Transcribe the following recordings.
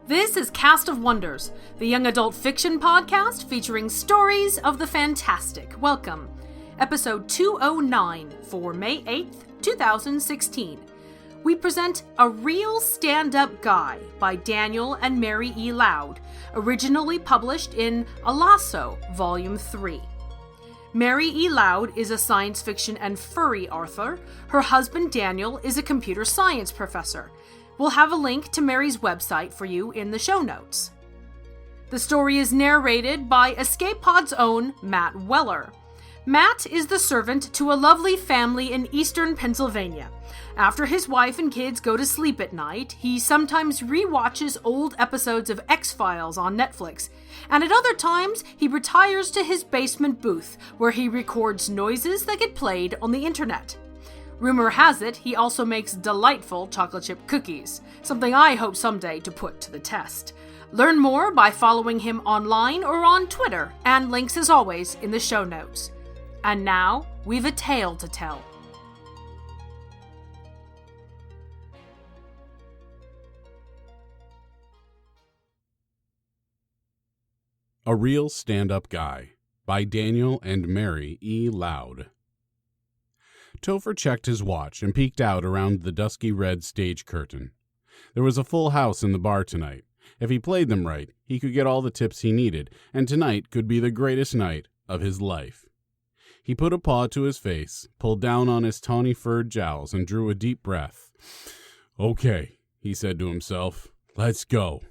This is Cast of Wonders, the young adult fiction podcast featuring stories of the fantastic. Welcome. Episode 209 for May 8th, 2016. We present A Real Stand-Up Guy by Daniel and Mary E. Lowd, originally published in Alasso, Volume 3. Mary E. Lowd is a science fiction and furry author. Her husband Daniel is a computer science professor. We'll have a link to Mary's website for you in the show notes. The story is narrated by Escape Pod's own Matt Weller. Matt is the servant to a lovely family in eastern Pennsylvania. After his wife and kids go to sleep at night, he sometimes rewatches old episodes of X-Files on Netflix, and at other times he retires to his basement booth where he records noises that get played on the internet. Rumor has it he also makes delightful chocolate chip cookies, something I hope someday to put to the test. Learn more by following him online or on Twitter, and links as always in the show notes. And now, we've a tale to tell. A Real Stand-Up Guy by Daniel and Mary E. Lowd. Topher checked his watch and peeked out around the dusky red stage curtain. There was a full house in the bar tonight. If he played them right, he could get all the tips he needed, and tonight could be the greatest night of his life. He put a paw to his face, pulled down on his tawny furred jowls, and drew a deep breath. "Okay," he said to himself, "let's go."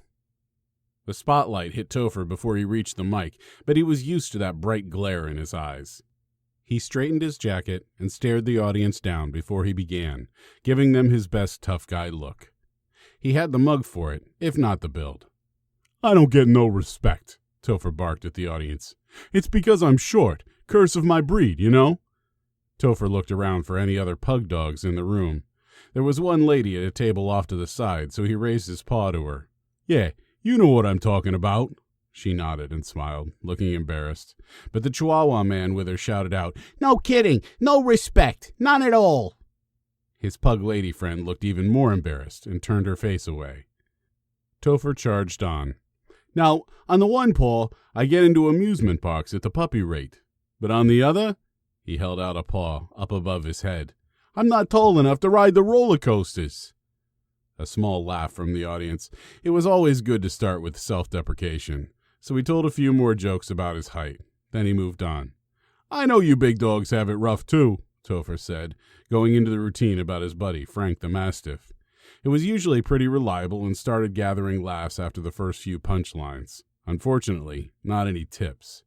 The spotlight hit Topher before he reached the mic, but he was used to that bright glare in his eyes. He straightened his jacket and stared the audience down before he began, giving them his best tough guy look. He had the mug for it, if not the build. "I don't get no respect," Topher barked at the audience. "It's because I'm short. Curse of my breed, you know?" Topher looked around for any other pug dogs in the room. There was one lady at a table off to the side, so he raised his paw to her. "Yeah, you know what I'm talking about." She nodded and smiled, looking embarrassed. But the Chihuahua man with her shouted out, "No kidding! No respect! None at all!" His pug lady friend looked even more embarrassed and turned her face away. Topher charged on. "Now, on the one paw, I get into amusement parks at the puppy rate. But on the other," he held out a paw up above his head, "I'm not tall enough to ride the roller coasters." A small laugh from the audience. It was always good to start with self-deprecation, so he told a few more jokes about his height. Then he moved on. "I know you big dogs have it rough too," Topher said, going into the routine about his buddy, Frank the Mastiff. It was usually pretty reliable and started gathering laughs after the first few punchlines. Unfortunately, not any tips.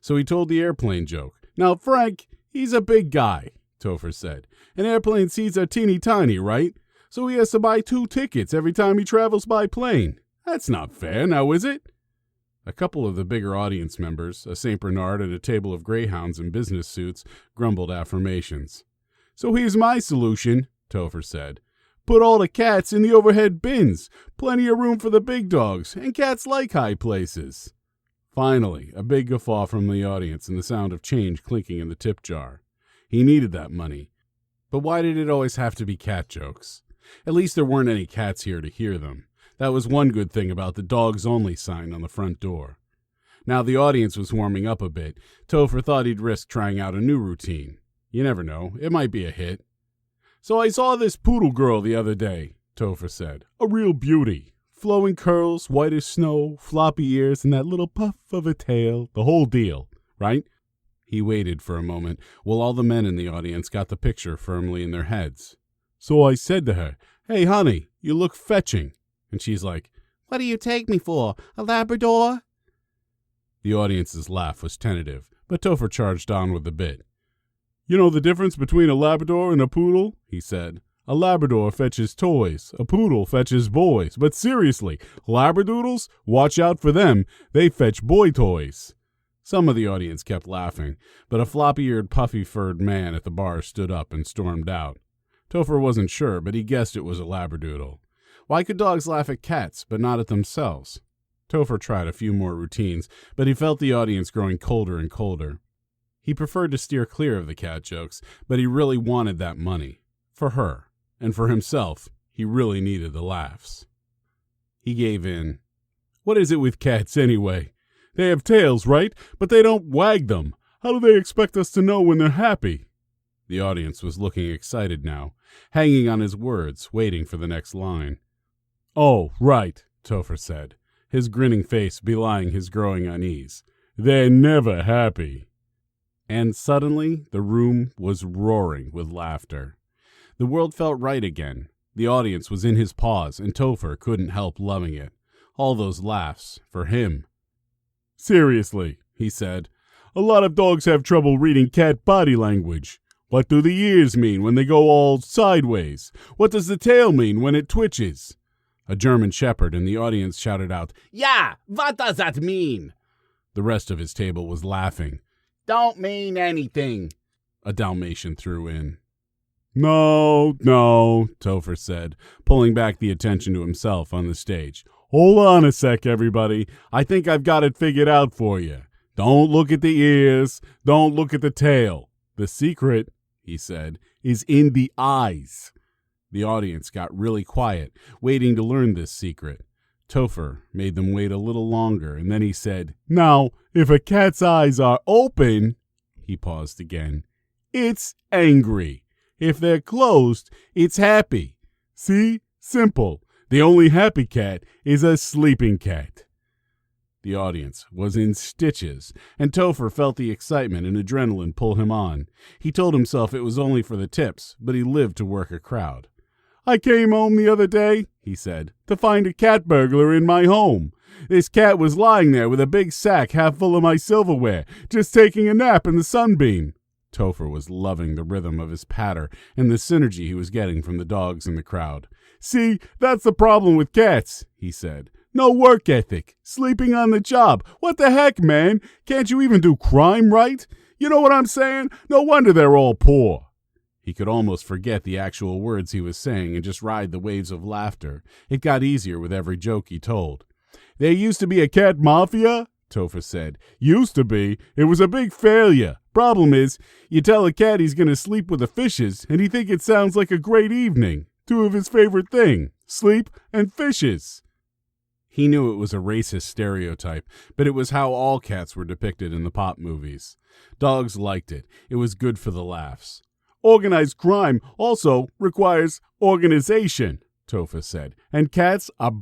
So he told the airplane joke. "Now, Frank, he's a big guy," Topher said. "And airplane seats are teeny tiny, right? So he has to buy 2 tickets every time he travels by plane. That's not fair, now is it?" A couple of the bigger audience members, a St. Bernard and a table of greyhounds in business suits, grumbled affirmations. "So here's my solution," Topher said. "Put all the cats in the overhead bins. Plenty of room for the big dogs, and cats like high places." Finally, a big guffaw from the audience and the sound of change clinking in the tip jar. He needed that money. But why did it always have to be cat jokes? At least there weren't any cats here to hear them. That was one good thing about the dogs only sign on the front door. Now the audience was warming up a bit. Topher thought he'd risk trying out a new routine. You never know, it might be a hit. "So I saw this poodle girl the other day," Topher said. "A real beauty. Flowing curls, white as snow, floppy ears, and that little puff of a tail. The whole deal, right?" He waited for a moment while all the men in the audience got the picture firmly in their heads. "So I said to her, 'Hey, honey, you look fetching.' And she's like, 'What do you take me for, a Labrador?'" The audience's laugh was tentative, but Topher charged on with the bit. "You know the difference between a Labrador and a poodle?" he said. "A Labrador fetches toys, a poodle fetches boys. But seriously, Labradoodles, watch out for them. They fetch boy toys." Some of the audience kept laughing, but a floppy-eared, puffy-furred man at the bar stood up and stormed out. Topher wasn't sure, but he guessed it was a Labradoodle. Why could dogs laugh at cats, but not at themselves? Topher tried a few more routines, but he felt the audience growing colder and colder. He preferred to steer clear of the cat jokes, but he really wanted that money. For her. And for himself, he really needed the laughs. He gave in What is it with cats, anyway? They have tails, right? But they don't wag them. How do they expect us to know when they're happy? The audience was looking excited now, hanging on his words, waiting for the next line. Oh, right, Topher said, his grinning face belying his growing unease. They're never happy. And suddenly the room was roaring with laughter. The world felt right again. The audience was in his paws, and Topher couldn't help loving it. All those laughs, for him. Seriously, he said, a lot of dogs have trouble reading cat body language. What do the ears mean when they go all sideways? What does the tail mean when it twitches? A German shepherd in the audience shouted out, Yeah, what does that mean? The rest of his table was laughing. Don't mean anything, a Dalmatian threw in. No, Topher said, pulling back the attention to himself on the stage. Hold on a sec, everybody. I think I've got it figured out for you. Don't look at the ears. Don't look at the tail. The secret, he said, is in the eyes. The audience got really quiet, waiting to learn this secret. Topher made them wait a little longer, and then he said, Now, if a cat's eyes are open, he paused again, it's angry. If they're closed, it's happy. See? Simple. The only happy cat is a sleeping cat. The audience was in stitches, and Topher felt the excitement and adrenaline pull him on. He told himself it was only for the tips, but he lived to work a crowd. I came home the other day, he said, to find a cat burglar in my home. This cat was lying there with a big sack half full of my silverware, just taking a nap in the sunbeam. Topher was loving the rhythm of his patter and the synergy he was getting from the dogs in the crowd. See, that's the problem with cats, he said. No work ethic, sleeping on the job. What the heck, man? Can't you even do crime right? You know what I'm saying? No wonder they're all poor. He could almost forget the actual words he was saying and just ride the waves of laughter. It got easier with every joke he told. There used to be a cat mafia, Topher said. Used to be. It was a big failure. Problem is, you tell a cat he's going to sleep with the fishes, and he think it sounds like a great evening. Two of his favorite thing, sleep and fishes. He knew it was a racist stereotype, but it was how all cats were depicted in the pop movies. Dogs liked it. It was good for the laughs. Organized crime also requires organization, Topher said, and cats are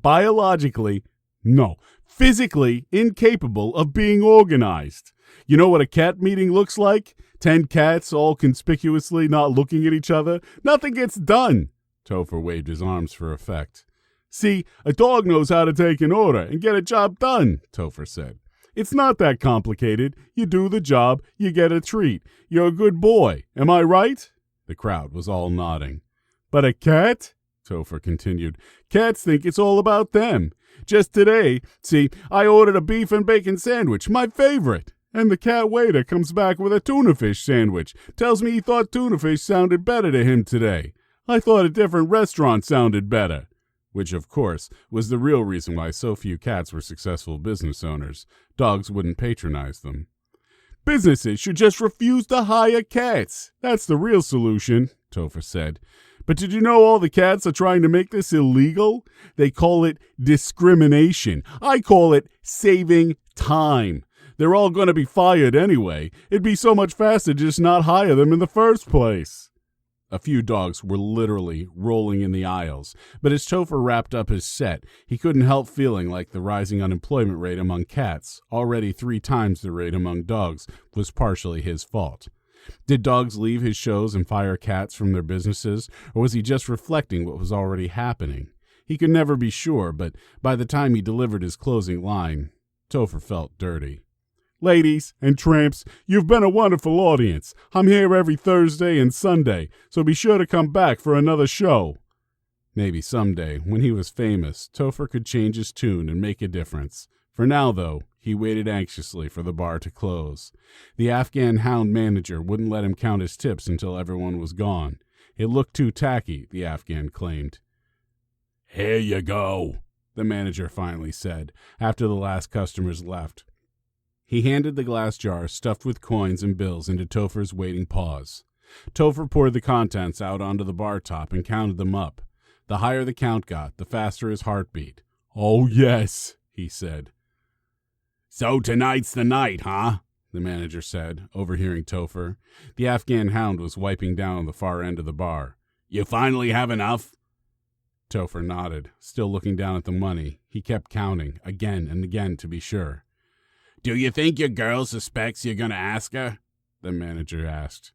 physically incapable of being organized. You know what a cat meeting looks like? 10 cats all conspicuously not looking at each other. Nothing gets done. Topher waved his arms for effect. See, a dog knows how to take an order and get a job done, Topher said. It's not that complicated. You do the job, you get a treat. You're a good boy. Am I right? The crowd was all nodding. But a cat? Topher continued. Cats think it's all about them. Just today, see, I ordered a beef and bacon sandwich, my favorite. And the cat waiter comes back with a tuna fish sandwich. Tells me he thought tuna fish sounded better to him today. I thought a different restaurant sounded better. Which, of course, was the real reason why so few cats were successful business owners. Dogs wouldn't patronize them. Businesses should just refuse to hire cats. That's the real solution, Topher said. But did you know all the cats are trying to make this illegal? They call it discrimination. I call it saving time. They're all going to be fired anyway. It'd be so much faster to just not hire them in the first place. A few dogs were literally rolling in the aisles, but as Topher wrapped up his set, he couldn't help feeling like the rising unemployment rate among cats, already 3 times the rate among dogs, was partially his fault. Did dogs leave his shows and fire cats from their businesses, or was he just reflecting what was already happening? He could never be sure, but by the time he delivered his closing line, Topher felt dirty. Ladies and tramps, you've been a wonderful audience. I'm here every Thursday and Sunday, so be sure to come back for another show. Maybe someday, when he was famous, Topher could change his tune and make a difference. For now, though, he waited anxiously for the bar to close. The Afghan hound manager wouldn't let him count his tips until everyone was gone. It looked too tacky, the Afghan claimed. Here you go, the manager finally said, after the last customers left. He handed the glass jar stuffed with coins and bills into Topher's waiting paws. Topher poured the contents out onto the bar top and counted them up. The higher the count got, the faster his heart beat. Oh, yes, he said. "So tonight's the night, huh?" the manager said, overhearing Topher. The Afghan hound was wiping down the far end of the bar. "You finally have enough?" Topher nodded, still looking down at the money. He kept counting, again and again to be sure. "Do you think your girl suspects you're going to ask her?" the manager asked.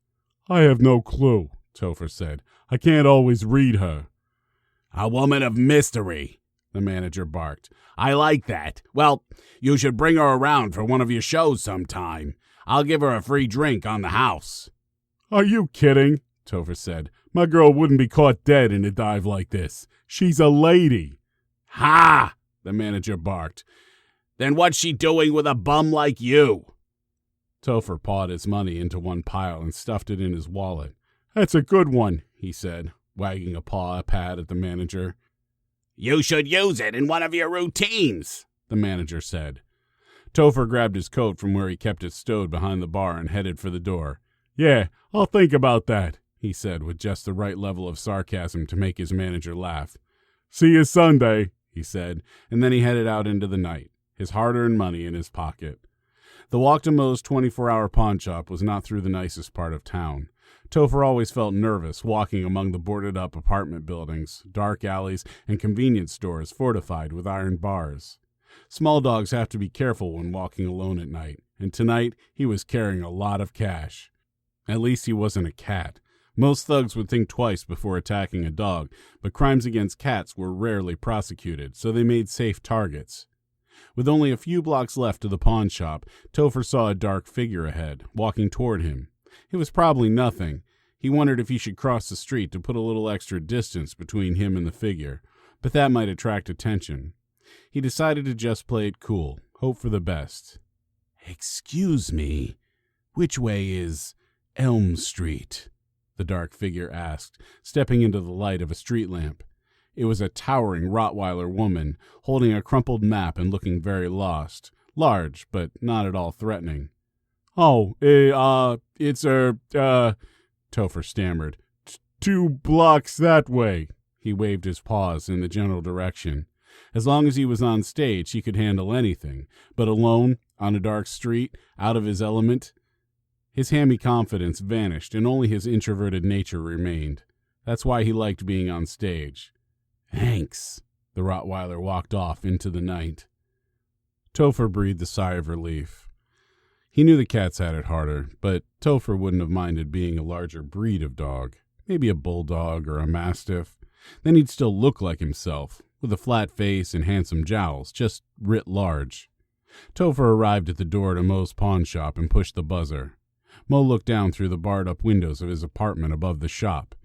"I have no clue," Topher said. "I can't always read her." "A woman of mystery," the manager barked. "I like that. Well, you should bring her around for one of your shows sometime. I'll give her a free drink on the house." "Are you kidding?" Topher said. "My girl wouldn't be caught dead in a dive like this. She's a lady." "Ha!" the manager barked. "Then what's she doing with a bum like you?" Topher pawed his money into one pile and stuffed it in his wallet. "That's a good one," he said, wagging a paw pad at the manager. "You should use it in one of your routines," the manager said. Topher grabbed his coat from where he kept it stowed behind the bar and headed for the door. "Yeah, I'll think about that," he said with just the right level of sarcasm to make his manager laugh. "See you Sunday," he said, and then he headed out into the night, his hard-earned money in his pocket. The walk to Moe's 24-hour pawn shop was not through the nicest part of town. Topher always felt nervous walking among the boarded-up apartment buildings, dark alleys, and convenience stores fortified with iron bars. Small dogs have to be careful when walking alone at night, and tonight he was carrying a lot of cash. At least he wasn't a cat. Most thugs would think twice before attacking a dog, but crimes against cats were rarely prosecuted, so they made safe targets. With only a few blocks left to the pawn shop, Topher saw a dark figure ahead, walking toward him. It was probably nothing. He wondered if he should cross the street to put a little extra distance between him and the figure, but that might attract attention. He decided to just play it cool, hope for the best. "Excuse me, which way is Elm Street?" the dark figure asked, stepping into the light of a street lamp. It was a towering Rottweiler woman, holding a crumpled map and looking very lost, large, but not at all threatening. "Oh, it's Topher stammered. 2 blocks that way." He waved his paws in the general direction. As long as he was on stage, he could handle anything, but alone, on a dark street, out of his element, his hammy confidence vanished and only his introverted nature remained. That's why he liked being on stage. "Thanks." The Rottweiler walked off into the night. Topher breathed a sigh of relief. He knew the cats had it harder, but Topher wouldn't have minded being a larger breed of dog, maybe a bulldog or a mastiff. Then he'd still look like himself, with a flat face and handsome jowls, just writ large. Topher arrived at the door to Moe's pawn shop and pushed the buzzer. Moe looked down through the barred-up windows of his apartment above the shop.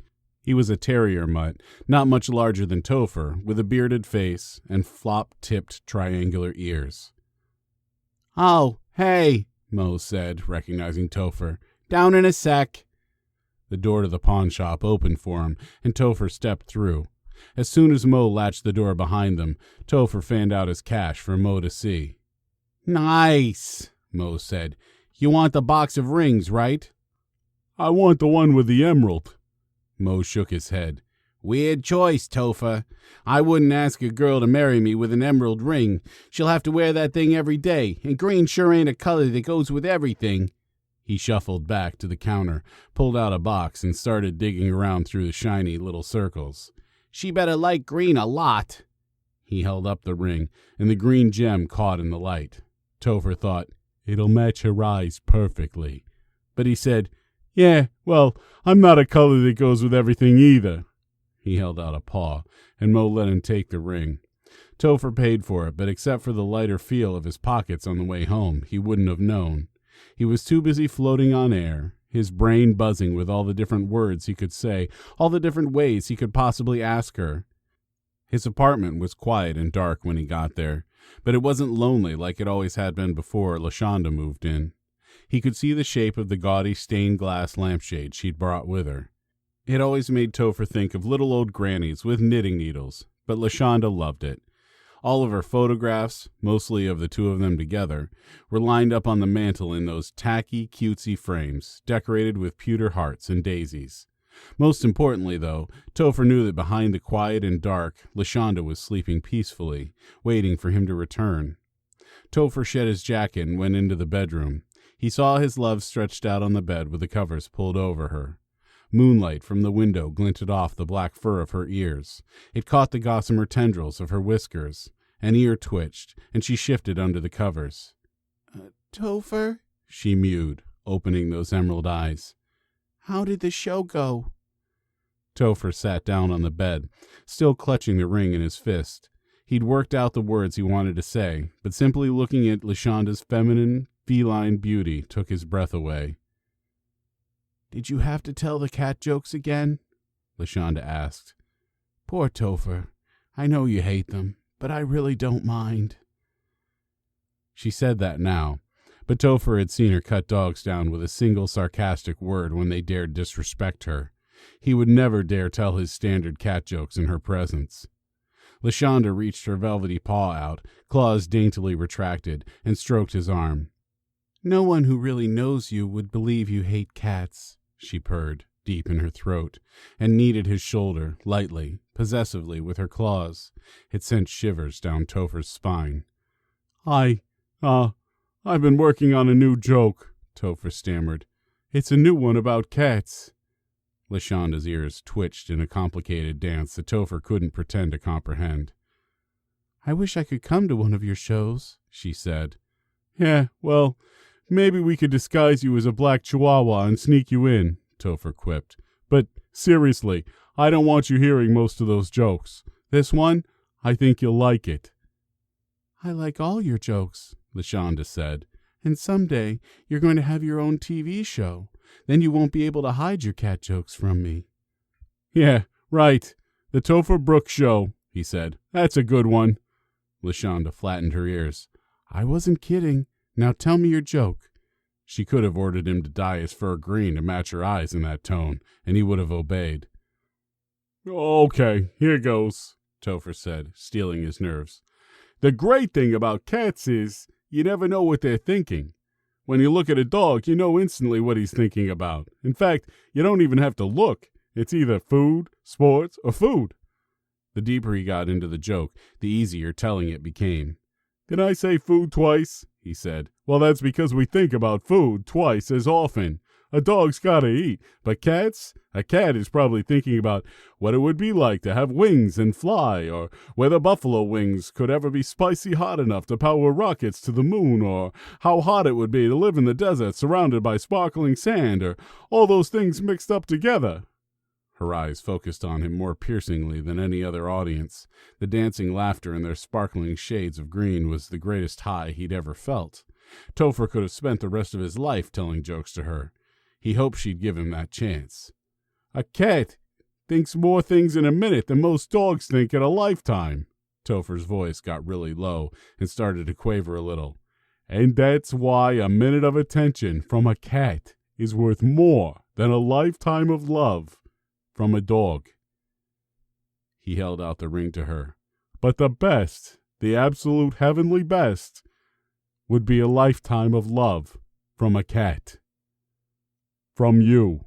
He was a terrier mutt, not much larger than Topher, with a bearded face and flop-tipped triangular ears. "Oh, hey," Moe said, recognizing Topher. "Down in a sec." The door to the pawn shop opened for him, and Topher stepped through. As soon as Moe latched the door behind them, Topher fanned out his cash for Moe to see. "Nice," Moe said. "You want the box of rings, right?" "I want the one with the emerald." Moe shook his head. "Weird choice, Topher. I wouldn't ask a girl to marry me with an emerald ring. She'll have to wear that thing every day, and green sure ain't a color that goes with everything." He shuffled back to the counter, pulled out a box, and started digging around through the shiny little circles. "She better like green a lot." He held up the ring, and the green gem caught in the light. Topher thought, "It'll match her eyes perfectly." But he said, "Yeah, well, I'm not a color that goes with everything either." He held out a paw, and Moe let him take the ring. Topher paid for it, but except for the lighter feel of his pockets on the way home, he wouldn't have known. He was too busy floating on air, his brain buzzing with all the different words he could say, all the different ways he could possibly ask her. His apartment was quiet and dark when he got there, but it wasn't lonely like it always had been before LaShonda moved in. He could see the shape of the gaudy stained glass lampshade she'd brought with her. It always made Topher think of little old grannies with knitting needles, but LaShonda loved it. All of her photographs, mostly of the two of them together, were lined up on the mantel in those tacky, cutesy frames, decorated with pewter hearts and daisies. Most importantly, though, Topher knew that behind the quiet and dark, LaShonda was sleeping peacefully, waiting for him to return. Topher shed his jacket and went into the bedroom. He saw his love stretched out on the bed with the covers pulled over her. Moonlight from the window glinted off the black fur of her ears. It caught the gossamer tendrils of her whiskers. An ear twitched, and she shifted under the covers. Topher, she mewed, opening those emerald eyes. How did the show go? Topher sat down on the bed, still clutching the ring in his fist. He'd worked out the words he wanted to say, but simply looking at LaShonda's feminine, feline beauty took his breath away. Did you have to tell the cat jokes again? LaShonda asked. Poor Topher. I know you hate them, but I really don't mind. She said that now, but Topher had seen her cut dogs down with a single sarcastic word when they dared disrespect her. He would never dare tell his standard cat jokes in her presence. LaShonda reached her velvety paw out, claws daintily retracted, and stroked his arm. No one who really knows you would believe you hate cats, she purred, deep in her throat, and kneaded his shoulder, lightly, possessively, with her claws. It sent shivers down Topher's spine. I've been working on a new joke, Topher stammered. It's a new one about cats. LaShonda's ears twitched in a complicated dance that Topher couldn't pretend to comprehend. I wish I could come to one of your shows, she said. Yeah, well, maybe we could disguise you as a black chihuahua and sneak you in, Topher quipped. But seriously, I don't want you hearing most of those jokes. This one, I think you'll like it. I like all your jokes, LaShonda said. And someday you're going to have your own TV show. Then you won't be able to hide your cat jokes from me. Yeah, right. The Topher Brooks Show, he said. That's a good one. LaShonda flattened her ears. I wasn't kidding. Now tell me your joke. She could have ordered him to dye his fur green to match her eyes in that tone, and he would have obeyed. Okay, here goes, Topher said, steeling his nerves. The great thing about cats is you never know what they're thinking. When you look at a dog, you know instantly what he's thinking about. In fact, you don't even have to look. It's either food, sports, or food. The deeper he got into the joke, the easier telling it became. Did I say food twice? He said. Well, that's because we think about food twice as often. A dog's gotta eat, but a cat is probably thinking about what it would be like to have wings and fly, or whether buffalo wings could ever be spicy hot enough to power rockets to the moon, or how hot it would be to live in the desert surrounded by sparkling sand, or all those things mixed up together. Her eyes focused on him more piercingly than any other audience. The dancing laughter in their sparkling shades of green was the greatest high he'd ever felt. Topher could have spent the rest of his life telling jokes to her. He hoped she'd give him that chance. A cat thinks more things in a minute than most dogs think in a lifetime. Topher's voice got really low and started to quaver a little. And that's why a minute of attention from a cat is worth more than a lifetime of love from a dog. He held out the ring to her. But the best, the absolute heavenly best, would be a lifetime of love from a cat. From you.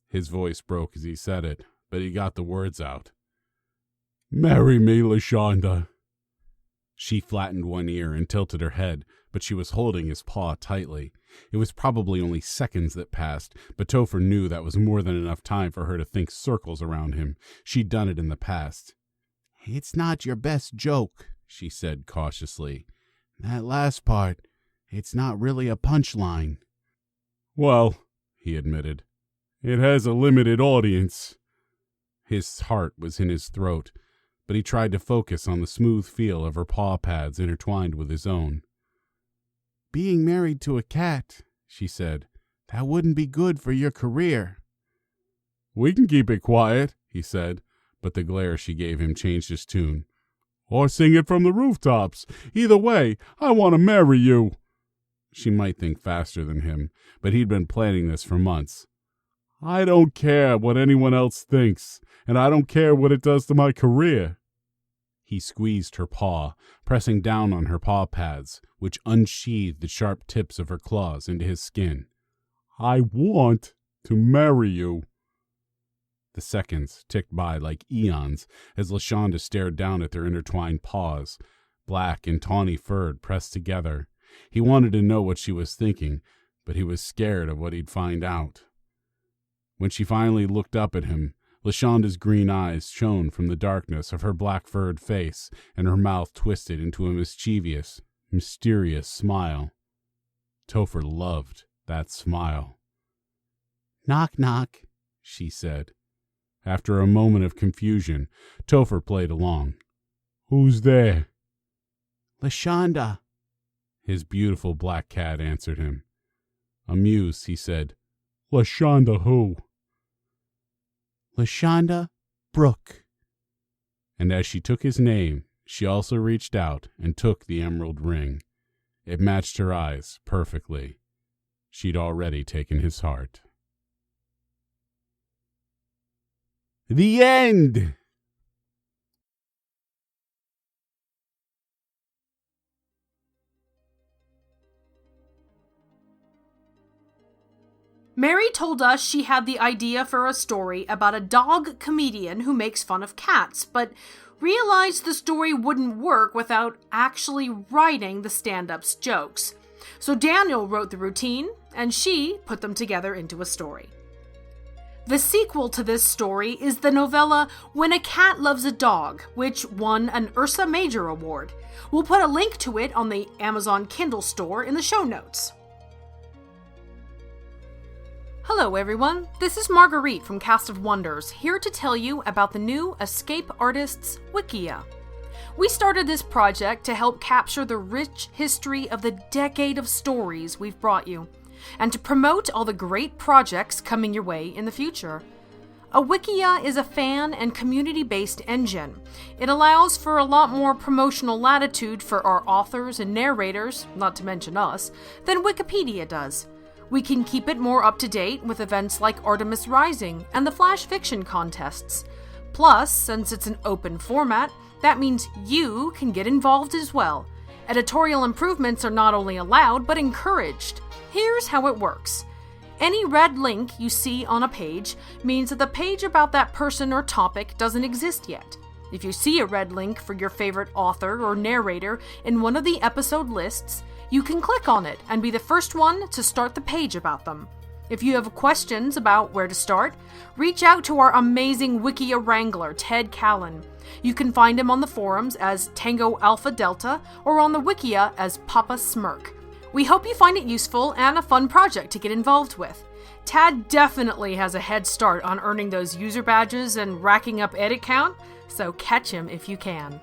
His voice broke as he said it, but he got the words out. Marry me, LaShonda. She flattened one ear and tilted her head, but she was holding his paw tightly. It was probably only seconds that passed, but Topher knew that was more than enough time for her to think circles around him. She'd done it in the past. It's not your best joke, she said cautiously. That last part, it's not really a punchline. Well, he admitted, it has a limited audience. His heart was in his throat, but he tried to focus on the smooth feel of her paw pads intertwined with his own. Being married to a cat, she said, that wouldn't be good for your career. We can keep it quiet, he said, but the glare she gave him changed his tune. Or sing it from the rooftops. Either way, I want to marry you. She might think faster than him, but he'd been planning this for months. I don't care what anyone else thinks, and I don't care what it does to my career. He squeezed her paw, pressing down on her paw pads, which unsheathed the sharp tips of her claws into his skin. I want to marry you. The seconds ticked by like eons as LaShonda stared down at their intertwined paws, black and tawny-furred, pressed together. He wanted to know what she was thinking, but he was scared of what he'd find out. When she finally looked up at him, LaShonda's green eyes shone from the darkness of her black-furred face, and her mouth twisted into a mischievous, mysterious smile. Topher loved that smile. "Knock, knock," she said. After a moment of confusion, Topher played along. "Who's there?" "LaShonda." His beautiful black cat answered him. Amused, he said, "LaShonda who?" "LaShonda Brooke." And as she took his name, she also reached out and took the emerald ring. It matched her eyes perfectly. She'd already taken his heart. The end! Mary told us she had the idea for a story about a dog comedian who makes fun of cats, but realized the story wouldn't work without actually writing the stand-up's jokes. So Daniel wrote the routine, and she put them together into a story. The sequel to this story is the novella When a Cat Loves a Dog, which won an Ursa Major Award. We'll put a link to it on the Amazon Kindle store in the show notes. Hello everyone, this is Marguerite from Cast of Wonders, here to tell you about the new Escape Artists Wikia. We started this project to help capture the rich history of the decade of stories we've brought you, and to promote all the great projects coming your way in the future. A Wikia is a fan and community-based engine. It allows for a lot more promotional latitude for our authors and narrators, not to mention us, than Wikipedia does. We can keep it more up-to-date with events like Artemis Rising and the Flash Fiction contests. Plus, since it's an open format, that means you can get involved as well. Editorial improvements are not only allowed, but encouraged. Here's how it works. Any red link you see on a page means that the page about that person or topic doesn't exist yet. If you see a red link for your favorite author or narrator in one of the episode lists, you can click on it and be the first one to start the page about them. If you have questions about where to start, reach out to our amazing Wikia wrangler, Ted Callan. You can find him on the forums as Tango Alpha Delta or on the Wikia as Papa Smirk. We hope you find it useful and a fun project to get involved with. Tad definitely has a head start on earning those user badges and racking up edit count, so catch him if you can.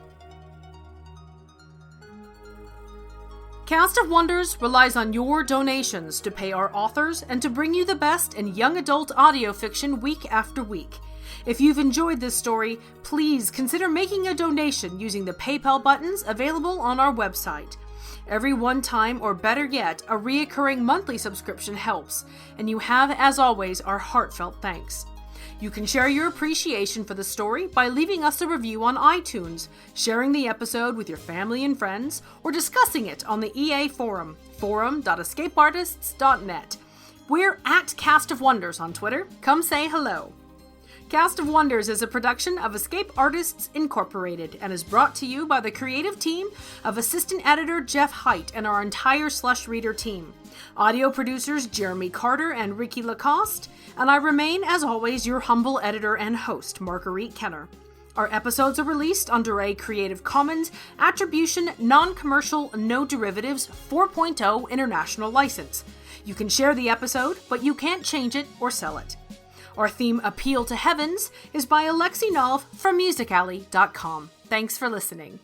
Cast of Wonders relies on your donations to pay our authors and to bring you the best in young adult audio fiction week after week. If you've enjoyed this story, please consider making a donation using the PayPal buttons available on our website. Every one-time, or better yet, a reoccurring monthly subscription helps, and you have, as always, our heartfelt thanks. You can share your appreciation for the story by leaving us a review on iTunes, sharing the episode with your family and friends, or discussing it on the EA forum, forum.escapeartists.net. We're at Cast of Wonders on Twitter. Come say hello. Cast of Wonders is a production of Escape Artists Incorporated and is brought to you by the creative team of assistant editor Jeff Height and our entire Slush Reader team. Audio producers Jeremy Carter and Ricky Lacoste, and I remain, as always, your humble editor and host, Marguerite Kenner. Our episodes are released under a Creative Commons Attribution Non-Commercial No Derivatives 4.0 International License. You can share the episode, but you can't change it or sell it. Our theme, Appeal to Heavens, is by Alexi Nolf from musicalley.com. Thanks for listening.